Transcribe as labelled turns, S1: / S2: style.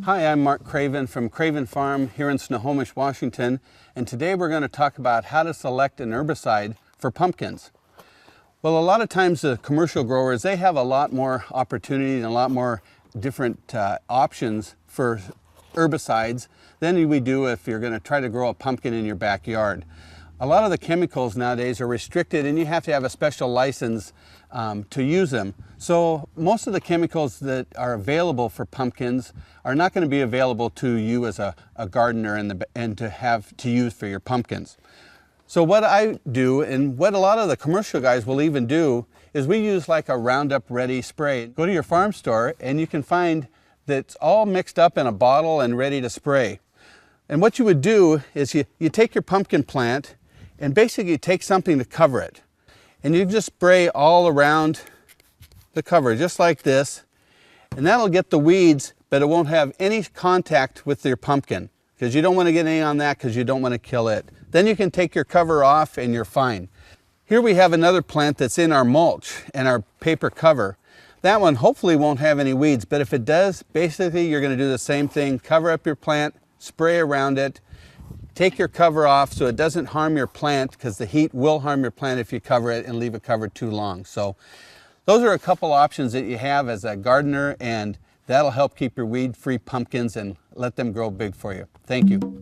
S1: Hi, I'm Mark Craven from Craven Farm here in Snohomish, Washington, and today we're going to talk about how to select an herbicide for pumpkins. Well, a lot of times the commercial growers, they have a lot more opportunity and a lot more different options for herbicides than we do if you're going to try to grow a pumpkin in your backyard. A lot of the chemicals nowadays are restricted and you have to have a special license to use them. So most of the chemicals that are available for pumpkins are not going to be available to you as a gardener and to have to use for your pumpkins. So what I do, and what a lot of the commercial guys will even do, is we use like a Roundup ready spray. Go to your farm store and you can find that's all mixed up in a bottle and ready to spray. And what you would do is you take your pumpkin plant and basically take something to cover it. And you just spray all around the cover, just like this. And that'll get the weeds, but it won't have any contact with your pumpkin, because you don't want to get any on that because you don't want to kill it. Then you can take your cover off and you're fine. Here we have another plant that's in our mulch and our paper cover. That one hopefully won't have any weeds, but if it does, basically you're going to do the same thing. Cover up your plant, spray around it, take your cover off so it doesn't harm your plant, because the heat will harm your plant if you cover it and leave it covered too long. So those are a couple options that you have as a gardener, and that'll help keep your weed-free pumpkins and let them grow big for you. Thank you.